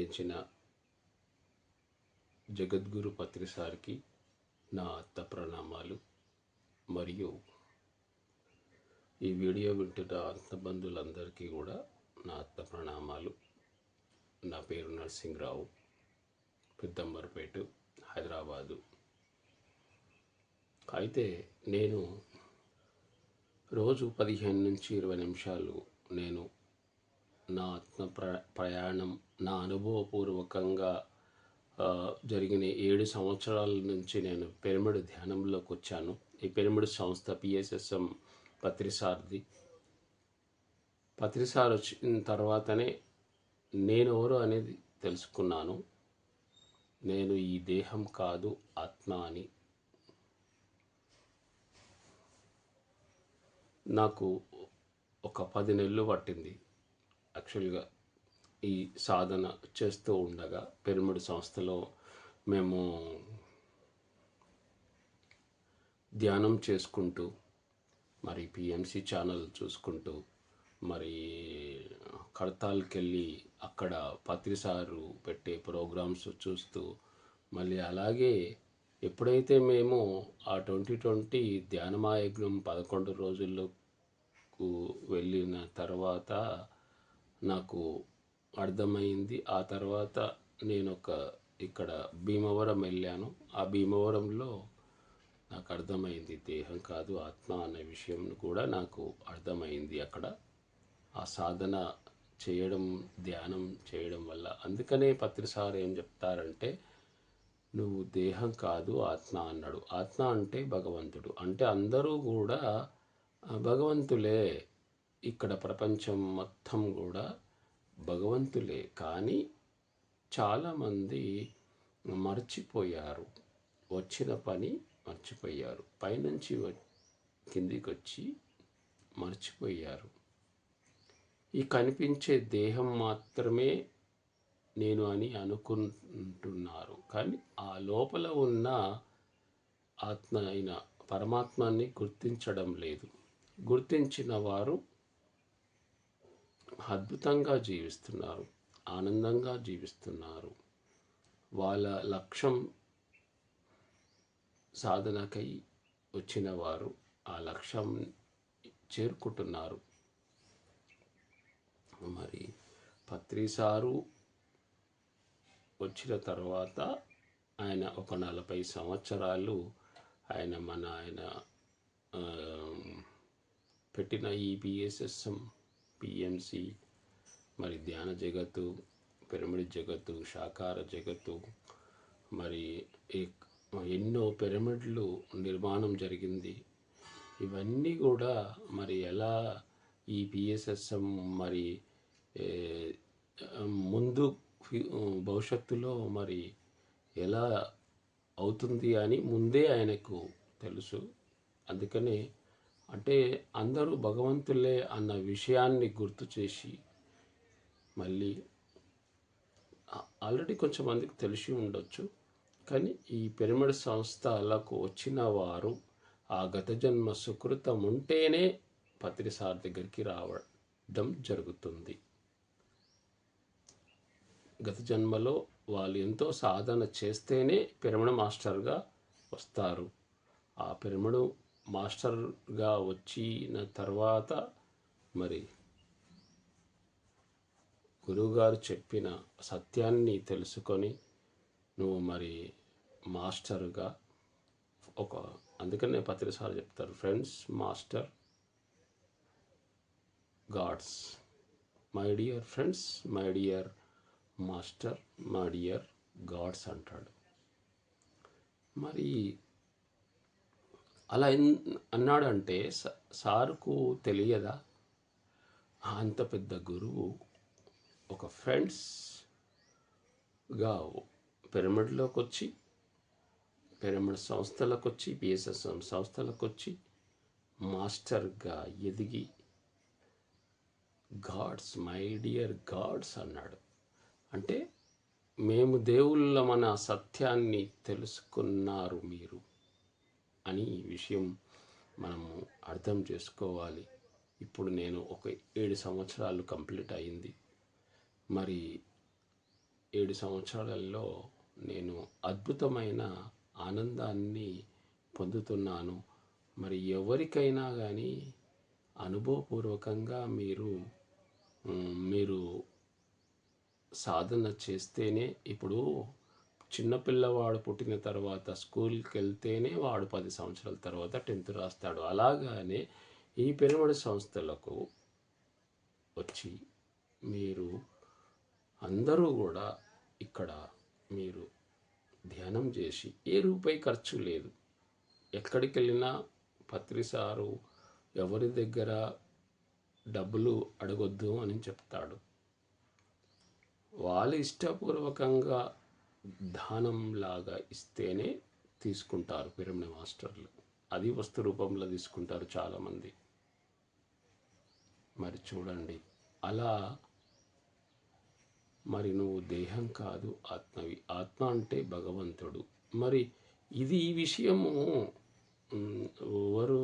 అందించిన జగద్గురు పత్రి సార్కి నా అత్త ప్రణామాలు. మరియు ఈ వీడియో వింటున్న అత్త బంధువులందరికీ కూడా నా అత్త ప్రణామాలు. నా పేరు నరసింహరావు, పెద్దంబర్పేట, హైదరాబాదు. అయితే నేను రోజు 15 నుంచి 20 నిమిషాలు నేను నా ఆత్మ ప్రయాణం, నా అనుభవపూర్వకంగా జరిగిన 7 సంవత్సరాల నుంచి నేను పిరమిడ్ ధ్యానంలోకి వచ్చాను. ఈ పిరమిడ్ సంస్థ పిఎస్ఎస్ఎం పత్రిసార్ది. పత్రిసార్ వచ్చిన తర్వాతనే నేను ఎవరు అనేది తెలుసుకున్నాను. నేను ఈ దేహం కాదు, ఆత్మ అని. నాకు ఒక 10 నెలలు పట్టింది యాక్చువల్గా ఈ సాధన చేస్తూ ఉండగా. పిరమిడ్ సంస్థలో మేము ధ్యానం చేసుకుంటూ, మరి పిఎంసి ఛానల్ చూసుకుంటూ, మరి కడతాల్కి వెళ్ళి అక్కడ పత్రిసారు పెట్టే ప్రోగ్రామ్స్ చూస్తూ, మళ్ళీ అలాగే ఎప్పుడైతే మేము ఆ 2020 ధ్యానమాయజ్ఞం 11 రోజులకు వెళ్ళిన తర్వాత నాకు అర్థమైంది. ఆ తర్వాత నేను ఇక్కడ భీమవరం వెళ్ళాను. ఆ భీమవరంలో నాకు అర్థమైంది దేహం కాదు ఆత్మ అనే విషయం కూడా నాకు అర్థమైంది అక్కడ ఆ సాధన చేయడం, ధ్యానం చేయడం వల్ల. అందుకనే పత్రిసార్ ఏం చెప్తారంటే, నువ్వు దేహం కాదు ఆత్మ అన్నాడు. ఆత్మ అంటే భగవంతుడు. అంటే అందరూ కూడా భగవంతులే. ఇక్కడ ప్రపంచం మొత్తం కూడా భగవంతులే. కానీ చాలామంది మర్చిపోయారు, వచ్చిన పని మర్చిపోయారు, పైనుంచి కిందికి వచ్చి మర్చిపోయారు. ఈ కనిపించే దేహం మాత్రమే నేను అని అనుకుంటున్నారు. కానీ ఆ లోపల ఉన్న ఆత్మ అయిన పరమాత్మాన్ని గుర్తించడం లేదు. గుర్తించిన వారు అద్భుతంగా జీవిస్తున్నారు, ఆనందంగా జీవిస్తున్నారు. వాళ్ళ లక్ష్యం సాధనకై వచ్చిన వారు ఆ లక్ష్యం చేరుకుంటున్నారు. మరి పత్రిసారు వచ్చిన తర్వాత ఆయన ఒక 40 సంవత్సరాలు ఆయన పెట్టిన ఈ పిఎస్ఎస్ఎం, పిఎంసి, మరి ధ్యాన జగత్తు, పిరమిడ్ జగత్తు, సాకార జగత్తు, మరి ఎన్నో పిరమిడ్లు నిర్మాణం జరిగింది. ఇవన్నీ కూడా మరి ఎలా ఈ పిఎస్ఎస్ఎం మరి ముందు భవిష్యత్తులో మరి ఎలా అవుతుంది అని ముందే ఆయనకు తెలుసు. అందుకనే అంటే అందరూ భగవంతులే అన్న విషయాన్ని గుర్తు చేసి, మళ్ళీ ఆల్రెడీ కొంచెం మందికి తెలిసి ఉండొచ్చు, కానీ ఈ పిరమిడ్ సంస్థలకు వచ్చిన వారు ఆ గత జన్మ సుకృతం ఉంటేనే పత్రిసార్ దగ్గరికి రావడం జరుగుతుంది. గత జన్మలో వాళ్ళు ఎంతో సాధన చేస్తేనే పిరమిడ్ మాస్టర్గా వస్తారు. ఆ పిరమిడ్ మాస్టర్గా వచ్చిన తర్వాత మరి గురువుగారు చెప్పిన సత్యాన్ని తెలుసుకొని నువ్వు మరి మాస్టర్గా అందుకనే పత్రిసార్ చెప్తారు, friends, master, gods. My dear friends, my dear master, my dear gods అంటాడు. మరి అలా అన్నాడంటే సారుకు తెలియదా? అంత పెద్ద గురువు ఒక ఫ్రెండ్స్గా పిరమిడ్లోకి వచ్చి, పిరమిడ్ సంస్థలకు వచ్చి, పిఎస్ఎస్ఎం సంస్థలకు వచ్చి మాస్టర్గా ఎదిగి గాడ్స్, మై డియర్ గాడ్స్ అన్నాడు. అంటే మేము దేవుళ్ళమన్న సత్యాన్ని తెలుసుకున్నారు మీరు అని ఈ విషయం మనము అర్థం చేసుకోవాలి. ఇప్పుడు నేను ఒక 7 సంవత్సరాలు కంప్లీట్ అయింది. మరి 7 సంవత్సరాలలో నేను అద్భుతమైన ఆనందాన్ని పొందుతున్నాను. మరి ఎవరికైనా కానీ అనుభవపూర్వకంగా మీరు సాధన చేస్తేనే, ఇప్పుడు చిన్నపిల్లవాడు పుట్టిన తర్వాత స్కూల్కి వెళ్తేనే వాడు 10 సంవత్సరాల తర్వాత 10th రాస్తాడు. అలాగానే ఈ పిరమిడ్ సంస్థలకు వచ్చి మీరు అందరూ కూడా ఇక్కడ మీరు ధ్యానం చేసి, ఏ రూపాయి ఖర్చు లేదు. ఎక్కడికి వెళ్ళినా పత్రిసారు ఎవరి దగ్గర డబ్బులు అడగొద్దు అని చెప్తాడు. వాళ్ళు ఇష్టపూర్వకంగా దానంలాగా ఇస్తేనే తీసుకుంటారు పిరమిడ్ మాస్టర్లు. అది వస్తు రూపంలో తీసుకుంటారు చాలామంది. మరి చూడండి, అలా మరి నువ్వు దేహం కాదు, ఆత్మవి. ఆత్మ అంటే భగవంతుడు. మరి ఈ విషయము ఎవరు,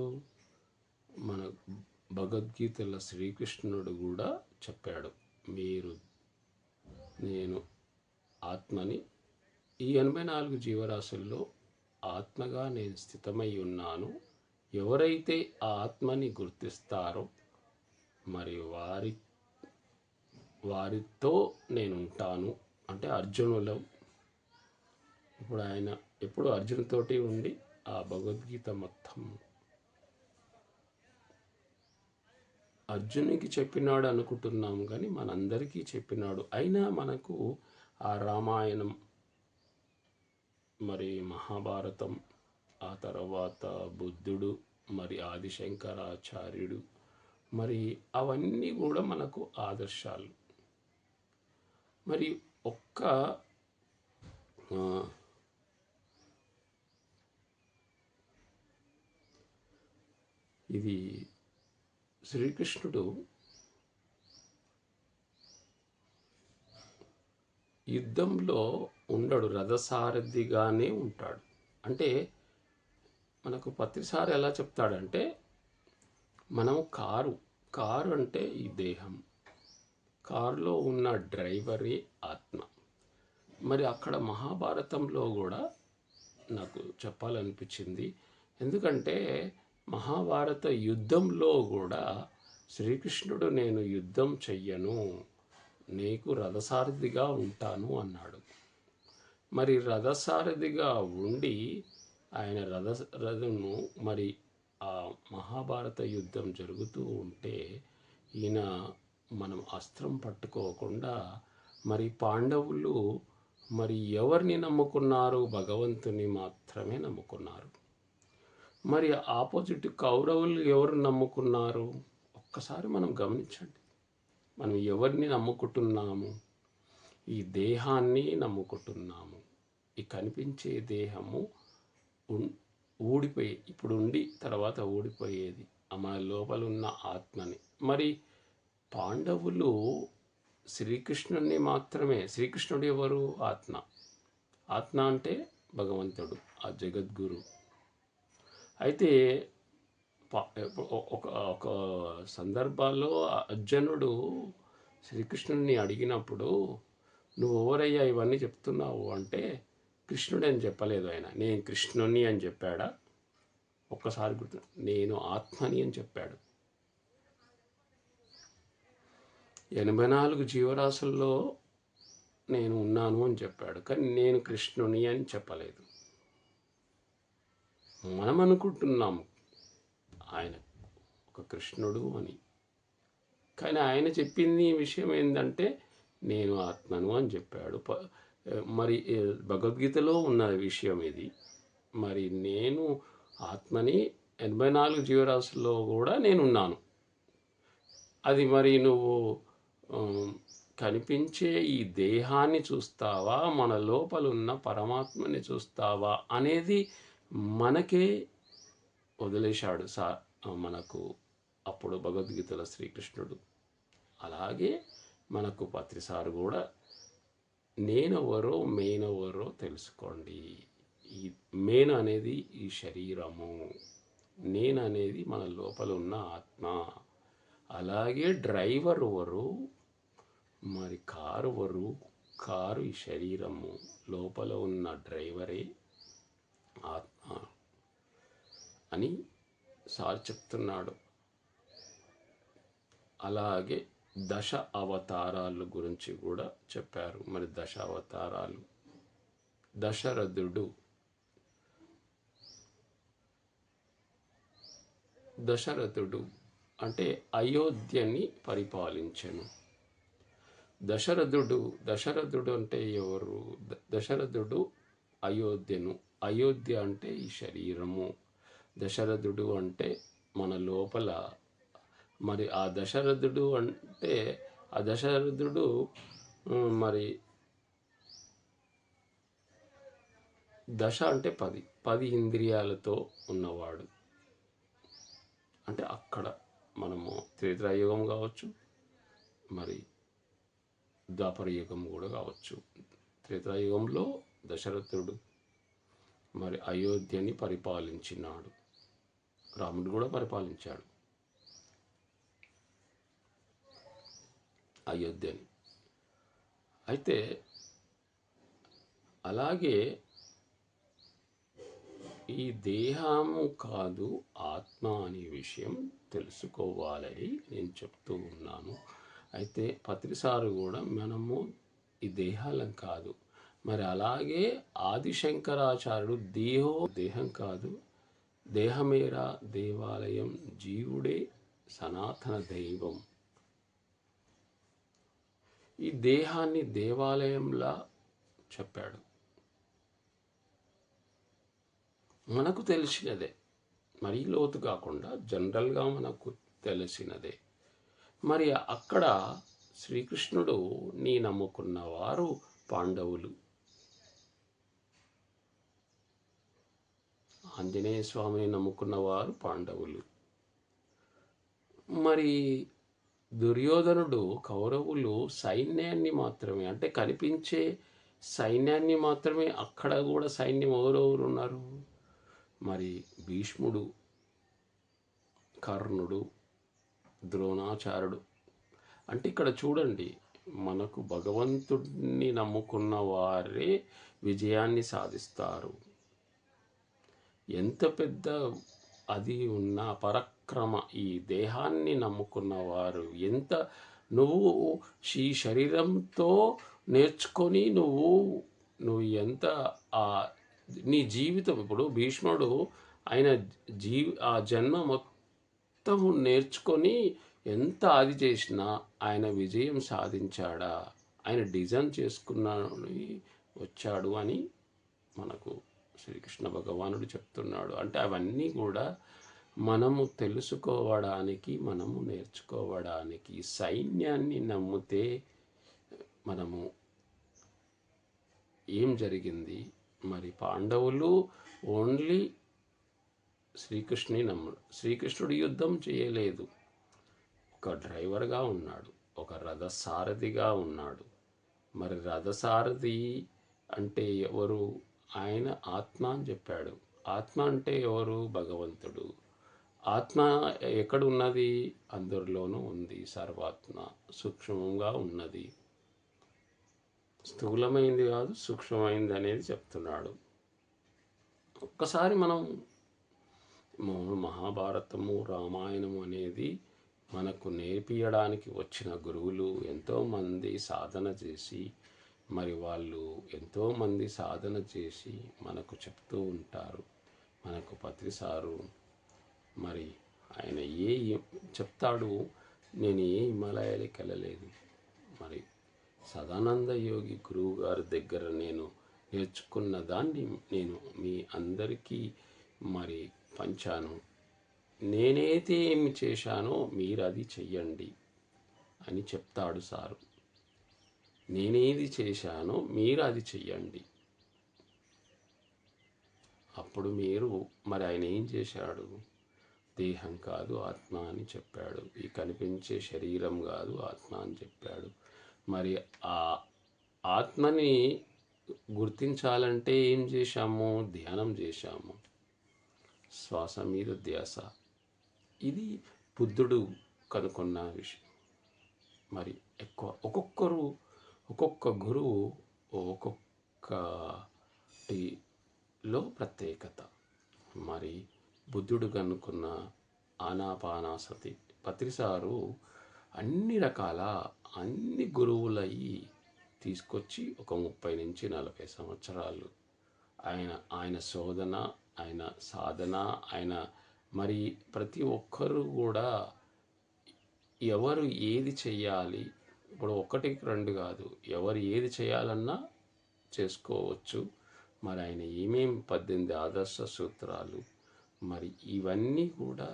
మన భగవద్గీతలో శ్రీకృష్ణుడు కూడా చెప్పాడు. నేను ఆత్మని, ఈ 84 జీవరాశుల్లో ఆత్మగా నేను స్థితమై ఉన్నాను. ఎవరైతే ఆ ఆత్మని గుర్తిస్తారో మరి వారితో నేను ఉంటాను అంటే అర్జునులు. ఇప్పుడు ఆయన ఎప్పుడు అర్జునుతోటి ఉండి ఆ భగవద్గీత మొత్తం అర్జునికి చెప్పినాడు అనుకుంటున్నాము, కానీ మనందరికీ చెప్పినాడు. అయినా మనకు ఆ రామాయణం, మరి మహాభారతం, ఆ తర్వాత బుద్ధుడు, మరి ఆదిశంకరాచార్యుడు, మరి అవన్నీ కూడా మనకు ఆదర్శాలు. మరి ఇది శ్రీకృష్ణుడు యుద్ధంలో ఉండడు, రథసారథిగానే ఉంటాడు. అంటే మనకు పత్రిసారి ఎలా చెప్తాడంటే, మనం కారు అంటే ఈ దేహం, కారులో ఉన్న డ్రైవరే ఆత్మ. మరి అక్కడ మహాభారతంలో కూడా నాకు చెప్పాలనిపించింది. ఎందుకంటే మహాభారత యుద్ధంలో కూడా శ్రీకృష్ణుడు నేను యుద్ధం చెయ్యను, నీకు రథసారథిగా ఉంటాను అన్నాడు. మరి రథసారథిగా ఉండి ఆయన రథను మరి ఆ మహాభారత యుద్ధం జరుగుతూ ఉంటే ఈయన మనం అస్త్రం పట్టుకోకుండా, మరి పాండవులు మరి ఎవరిని నమ్ముకున్నారు? భగవంతుని మాత్రమే నమ్ముకున్నారు. మరి ఆపోజిట్ కౌరవులు ఎవరు నమ్ముకున్నారు? ఒక్కసారి మనం గమనించండి. మనం ఎవరిని నమ్ముకుంటున్నాము? ఈ దేహాన్ని నమ్ముకుంటున్నాము. ఈ కనిపించే దేహము ఇప్పుడు ఉండి తర్వాత ఊడిపోయేది, మన లోపల ఉన్న ఆత్మని. మరి పాండవులు శ్రీకృష్ణుని మాత్రమే. శ్రీకృష్ణుడు ఎవరు? ఆత్మ అంటే భగవంతుడు, ఆ జగద్గురు. అయితే ఒక సందర్భాల్లో అర్జునుడు శ్రీకృష్ణుని అడిగినప్పుడు, నువ్వు ఎవరయ్యా ఇవన్నీ చెప్తున్నావు అంటే, కృష్ణుడు అని చెప్పలేదు ఆయన. నేను కృష్ణుని అని చెప్పాడా? ఒక్కసారి గుర్తు, నేను ఆత్మని అని చెప్పాడు. 84 జీవరాశుల్లో నేను ఉన్నాను అని చెప్పాడు, కానీ నేను కృష్ణుని అని చెప్పలేదు. మనం అనుకుంటున్నాము ఆయన ఒక కృష్ణుడు అని, కానీ ఆయన చెప్పింది విషయం ఏంటంటే నేను ఆత్మను అని చెప్పాడు. మరి భగవద్గీతలో ఉన్న విషయం ఇది. మరి నేను ఆత్మని, 84 జీవరాశుల్లో కూడా నేనున్నాను. అది మరి నువ్వు కనిపించే ఈ దేహాన్ని చూస్తావా, మన లోపల ఉన్న పరమాత్మని చూస్తావా అనేది మనకే వదిలేశాడు మనకు అప్పుడు భగవద్గీతలో శ్రీకృష్ణుడు. అలాగే మనకు పత్రిసారు కూడా నేనెవరో మేనెవరో తెలుసుకోండి. ఈ మేను అనేది ఈ శరీరము, నేను అనేది మన లోపల ఉన్న ఆత్మ. అలాగే డ్రైవర్ ఎవరు, మరి కారు ఎవరు, కారు ఈ శరీరము, లోపల ఉన్న డ్రైవరే ఆత్మ అని సార్ చెప్తున్నాడు. అలాగే దశ అవతారాల గురించి కూడా చెప్పారు. మరి దశ అవతారాలు, దశరథుడు అంటే అయోధ్యని పరిపాలించెను. దశరథుడు అంటే ఎవరు? దశరథుడు అయోధ్య అంటే ఈ శరీరము, దశరథుడు అంటే మన లోపల. మరి ఆ దశరథుడు మరి దశ అంటే 10 ఇంద్రియాలతో ఉన్నవాడు. అంటే అక్కడ మనము త్రేతాయుగం కావచ్చు, మరి ద్వాపర యుగం కూడా కావచ్చు. త్రేతాయుగంలో దశరథుడు మరి అయోధ్యని పరిపాలించినాడు. రాముడు కూడా పరిపాలించాడు అయోధ్యని. అయితే అలాగే ఈ దేహము కాదు ఆత్మ అనే విషయం తెలుసుకోవాలని నేను చెప్తూ ఉన్నాను. అయితే పత్రిసారు కూడా మనము ఈ దేహాలం కాదు. మరి అలాగే ఆదిశంకరాచార్యుడు దేహం కాదు, దేహమేరా దేవాలయం, జీవుడే సనాతన దైవం. ఈ దేహాన్ని దేవాలయంలా చెప్పాడు. మనకు తెలిసినదే, మరీ లోతు కాకుండా జనరల్గా మనకు తెలిసినదే. మరి అక్కడ శ్రీకృష్ణుడు నీ నమ్ముకున్న వారు పాండవులు, ఆంజనేయ స్వామిని నమ్ముకున్న వారు పాండవులు. మరి దుర్యోధనుడు, కౌరవులు సైన్యాన్ని మాత్రమే, అంటే కనిపించే సైన్యాన్ని మాత్రమే. అక్కడ కూడా సైన్యం ఎవరెవరు ఉన్నారు? మరి భీష్ముడు, కర్ణుడు, ద్రోణాచార్యుడు. అంటే ఇక్కడ చూడండి, మనకు భగవంతుడిని నమ్ముకున్న వారే విజయాన్ని సాధిస్తారు. ఎంత పెద్ద అది ఉన్న పరక్రమ, ఈ దేహాన్ని నమ్ముకున్న వారు ఎంత, నువ్వు ఈ శరీరంతో నేర్చుకొని నువ్వు ఎంత నీ జీవితం. ఇప్పుడు భీష్ముడు ఆయన ఆ జన్మ మొత్తం నేర్చుకొని ఎంత అది చేసినా ఆయన విజయం సాధించాడా? ఆయన డిజైన్ చేసుకున్నాడు వచ్చాడు అని మనకు శ్రీకృష్ణ భగవానుడు చెప్తున్నాడు. అంటే అవన్నీ కూడా మనము తెలుసుకోవడానికి, మనము నేర్చుకోవడానికి. సైన్యాన్ని నమ్మితే మనము ఏం జరిగింది? మరి పాండవులు ఓన్లీ శ్రీకృష్ణుని నమ్ముడు. శ్రీకృష్ణుడు యుద్ధం చేయలేదు, ఒక డ్రైవర్గా ఉన్నాడు, ఒక రథసారథిగా ఉన్నాడు. మరి రథసారథి అంటే ఎవరు? ఆయన ఆత్మ అని చెప్పాడు. ఆత్మ అంటే ఎవరు? భగవంతుడు. ఆత్మ ఎక్కడ ఉన్నది? అందరిలోనూ ఉంది. సర్వాత్మ సూక్ష్మంగా ఉన్నది, స్థూలమైంది కాదు, సూక్ష్మమైంది అనేది చెప్తున్నాడు. ఒక్కసారి మనం మహాభారతము, రామాయణము అనేది మనకు నేర్పించడానికి వచ్చిన గురువులు ఎంతోమంది సాధన చేసి, మరి వాళ్ళు ఎంతోమంది సాధన చేసి మనకు చెప్తూ ఉంటారు. మనకు పత్రిసారు మరి ఆయన చెప్తాడు, నేను ఏ హిమాలయాలకు వెళ్ళలేదు, మరి సదానంద యోగి గురువు గారి దగ్గర నేను నేర్చుకున్న దాన్ని నేను మీ అందరికీ మరి పంచాను. నేనైతే ఏమి చేశానో మీరు అది చెయ్యండి అని చెప్తాడు సారు. నేనేది చేశానో మీరు అది చెయ్యండి. అప్పుడు మీరు, మరి ఆయన ఏం చేశాడు? దేహం కాదు ఆత్మ అని చెప్పాడు. ఈ కనిపించే శరీరం కాదు ఆత్మ అని చెప్పాడు. మరి ఆ ఆత్మని గుర్తించాలంటే ఏం చేశాము? ధ్యానం చేశాము, శ్వాస మీద ధ్యాస. ఇది బుద్ధుడు కనుక్కున్న విషయం. మరి ఒక్కొక్కరు ఒక్కొక్క గురువు ఒక్కొక్కటిలో ప్రత్యేకత. మరి బుద్ధుడు కనుక్కున్న ఆనాపానాసతి పత్రిసారు అన్ని రకాల అన్ని గురువులయ్యి తీసుకొచ్చి ఒక 30 నుంచి 40 సంవత్సరాలు ఆయన శోధన, ఆయన సాధన, ఆయన మరి ప్రతి ఒక్కరు కూడా ఎవరు ఏది చెయ్యాలి, ఇప్పుడు ఒకటి రెండు కాదు, ఎవరు ఏది చేయాలన్నా చేసుకోవచ్చు. మరి ఆయన ఏమేం 18 ఆదర్శ సూత్రాలు మరి ఇవన్నీ కూడా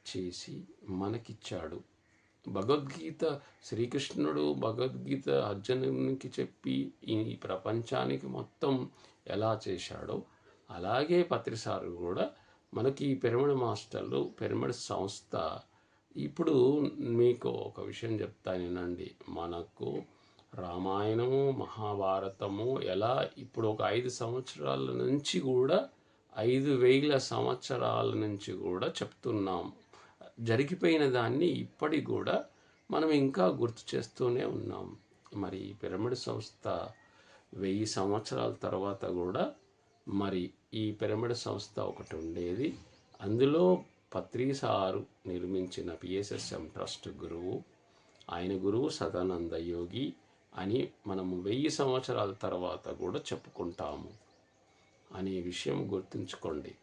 చేసి మనకిచ్చాడు. భగవద్గీత శ్రీకృష్ణుడు భగవద్గీత అర్జునునికి చెప్పి ఈ ప్రపంచానికి మొత్తం ఎలా చేశాడో అలాగే పత్రిసారు కూడా మనకి ఈ పిరమిడ్ మాస్టర్లు పిరమిడ్ సంస్థ. ఇప్పుడు మీకు ఒక విషయం చెప్తానేనండి. మనకు రామాయణము మహాభారతము ఎలా ఇప్పుడు ఒక 5 సంవత్సరాల నుంచి కూడా 5,000 సంవత్సరాల నుంచి కూడా చెప్తున్నాం. జరిగిపోయిన దాన్ని ఇప్పటికి కూడా మనం ఇంకా గుర్తు చేస్తూనే ఉన్నాం. మరి పిరమిడ్ సంస్థ 1000 సంవత్సరాల తర్వాత కూడా మరి ఈ పిరమిడ్ సంస్థ ఒకటి ఉండేది. అందులో పత్రిసారు నిర్మించిన పిఎస్ఎస్ఎం ట్రస్ట్ గురువు, ఆయన గురువు సదానంద యోగి అని మనము 1000 సంవత్సరాల తర్వాత కూడా చెప్పుకుంటాము అనే విషయం గుర్తుంచుకోండి.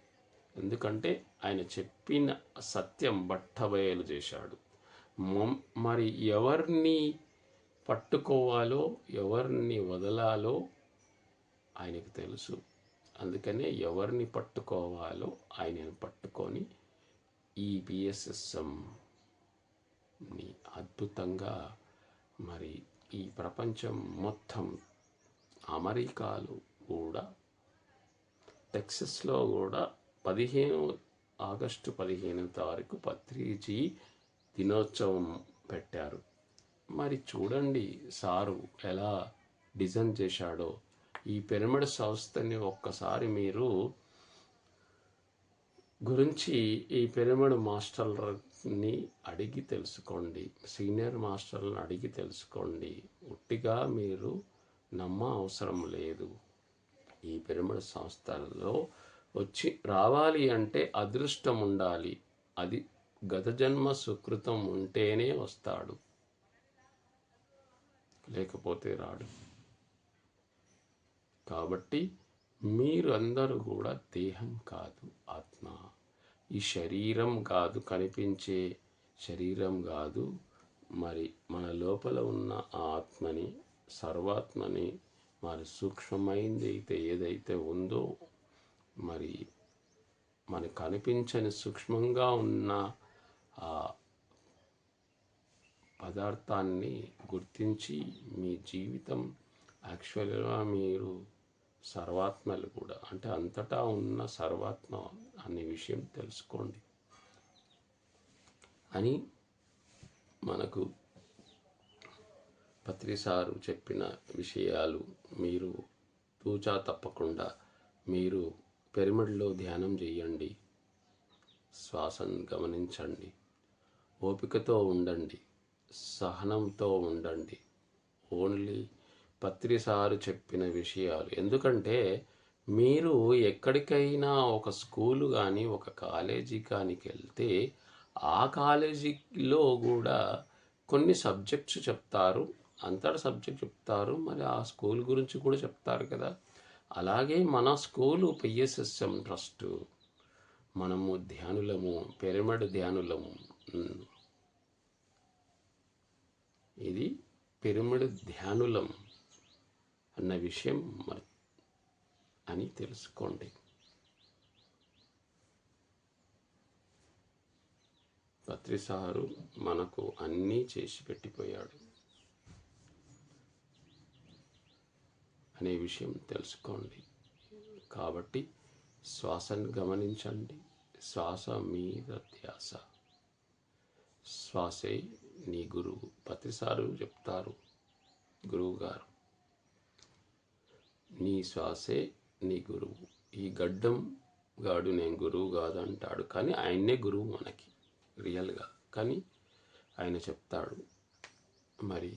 ఎందుకంటే ఆయన చెప్పిన సత్యం బట్టబయలు చేశాడు. మరి ఎవరిని పట్టుకోవాలో ఎవరిని వదలాలో ఆయనకు తెలుసు. అందుకనే ఎవరిని పట్టుకోవాలో ఆయనను పట్టుకొని ఈ పిఎస్ఎస్ఎంని అద్భుతంగా మరి ఈ ప్రపంచం మొత్తం అమెరికాలో కూడా టెక్సస్లో కూడా ఆగస్టు 15 తారీఖు పత్రిజీ దినోత్సవం పెట్టారు. మరి చూడండి సారు ఎలా డిజైన్ చేశాడో. ఈ పిరమిడ్ సంస్థని ఒక్కసారి మీరు గురించి ఈ పిరమిడ్ మాస్టర్ని అడిగి తెలుసుకోండి, సీనియర్ మాస్టర్లను అడిగి తెలుసుకోండి. ఉట్టిగా మీరు నమ్మ అవసరం లేదు. ఈ పిరమిడ్ సంస్థల్లో రావాలి అంటే అదృష్టం ఉండాలి. అది గత జన్మ సుకృతం ఉంటేనే వస్తాడు, లేకపోతే రాడు. కాబట్టి మీరు అందరూ కూడా దేహం కాదు, ఆత్మ. ఈ శరీరం కాదు, కనిపించే శరీరం కాదు. మరి మన లోపల ఉన్న ఆత్మని, సర్వాత్మని, మరి సూక్ష్మమైంది అయితే ఏదైతే ఉందో మరి మనకు కనిపించని సూక్ష్మంగా ఉన్న ఆ పదార్థాన్ని గుర్తించి మీ జీవితం యాక్చువల్గా మీరు సర్వాత్మలు కూడా, అంటే అంతటా ఉన్న సర్వాత్మ అనే విషయం తెలుసుకోండి అని మనకు పత్రిసారు చెప్పిన విషయాలు మీరు తూచా తప్పకుండా మీరు పిరమిడ్లో ధ్యానం చేయండి, శ్వాసను గమనించండి, ఓపికతో ఉండండి, సహనంతో ఉండండి. ఓన్లీ పత్రిసారు చెప్పిన విషయాలు. ఎందుకంటే మీరు ఎక్కడికైనా ఒక స్కూలు కానీ ఒక కాలేజీ కానీ వెళ్తే ఆ కాలేజీలో కూడా కొన్ని సబ్జెక్ట్స్ చెప్తారు, అంతటా సబ్జెక్ట్ చెప్తారు, మరి ఆ స్కూల్ గురించి కూడా చెప్తారు కదా. అలాగే మన స్కూలు పిఎస్ఎస్ఎం ట్రస్ట్, మనము ధ్యానులము, పిరమిడ్ ధ్యానులము. ఇది పిరమిడ్ ధ్యానులం అన్న విషయం అని తెలుసుకోండి. పత్రిసారు మనకు అన్నీ చేసి పెట్టిపోయాడు అనే విషయం తెలుసుకోండి. కాబట్టి శ్వాసను గమనించండి, శ్వాస మీద ధ్యాస. శ్వాసే నీ గురువు. పత్రిసారు చెప్తారు, గురువు గారు, నీ శ్వాసే నీ గురువు. ఈ గడ్డం గాడు నేను గురువు కాదంటాడు, కానీ ఆయన్నే గురువు మనకి రియల్గా. కానీ ఆయన చెప్తాడు, మరి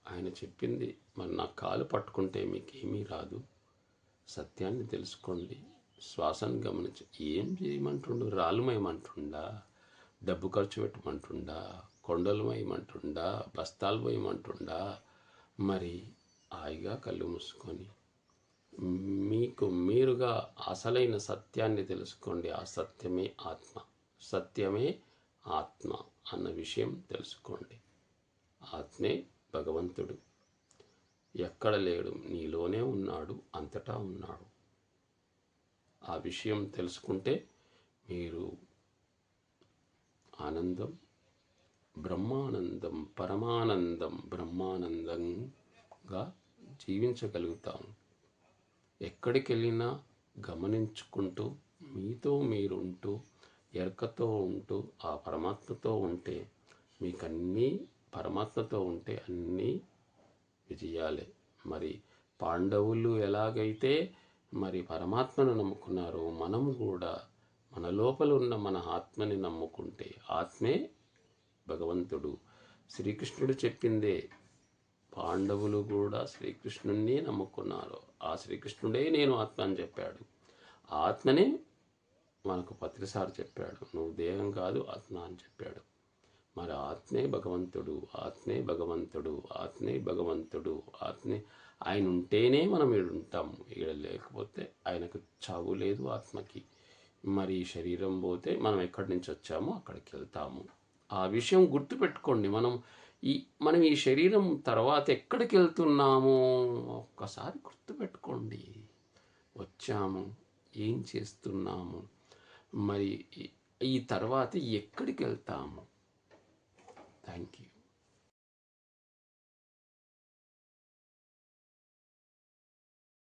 ఆయన చెప్పింది మరి నా కాలు పట్టుకుంటే మీకేమీ రాదు. సత్యాన్ని తెలుసుకోండి. శ్వాసను గమనించి ఏం చేయమంటుండు? రాళ్ళు మోయమంటుండా? డబ్బు ఖర్చు పెట్టమంటుండా? కొండలు మోయమంటుండా? బస్తాలు పోయమంటుండా? మరి హాయిగా కళ్ళు మూసుకొని మీకు మీరుగా అసలైన సత్యాన్ని తెలుసుకోండి. ఆ సత్యమే ఆత్మ. సత్యమే ఆత్మ అన్న విషయం తెలుసుకోండి. ఆత్మే భగవంతుడు. ఎక్కడ లేడు, నీలోనే ఉన్నాడు, అంతటా ఉన్నాడు. ఆ విషయం తెలుసుకుంటే మీరు ఆనందం, బ్రహ్మానందం, పరమానందం, బ్రహ్మానందంగా జీవించగలుగుతాం. ఎక్కడికి వెళ్ళినా గమనించుకుంటూ మీతో మీరు ఉంటూ ఎరకతో ఉంటూ ఆ పరమాత్మతో ఉంటే మీకన్నీ పరమాత్మతో ఉంటే అన్నీ విజయాలే. మరి పాండవులు ఎలాగైతే మరి పరమాత్మను నమ్ముకున్నారో మనం కూడా మన లోపల ఉన్న మన ఆత్మని నమ్ముకుంటే ఆత్మే భగవంతుడు. శ్రీకృష్ణుడు చెప్పిందే. పాండవులు కూడా శ్రీకృష్ణుణ్ణి నమ్ముకున్నారు. ఆ శ్రీకృష్ణుడే నేను ఆత్మ అని చెప్పాడు. ఆత్మనే మనకు పత్రిసారి చెప్పాడు. నువ్వు దేహం కాదు ఆత్మ అని చెప్పాడు. మరి ఆత్మే భగవంతుడు, ఆత్మే భగవంతుడు, ఆత్మే భగవంతుడు, ఆత్మే. ఆయన ఉంటేనే మనం ఈడ ఉంటాము. ఈడ లేకపోతే ఆయనకు చావు లేదు ఆత్మకి. మరి శరీరం పోతే మనం ఎక్కడి నుంచి వచ్చామో అక్కడికి వెళ్తాము. ఆ విషయం గుర్తుపెట్టుకోండి. మనం ఈ శరీరం తర్వాత ఎక్కడికి వెళ్తున్నామో ఒక్కసారి గుర్తుపెట్టుకోండి. వచ్చాము, ఏం చేస్తున్నాము, మరి ఈ తర్వాత ఎక్కడికి వెళ్తాము. Thank you.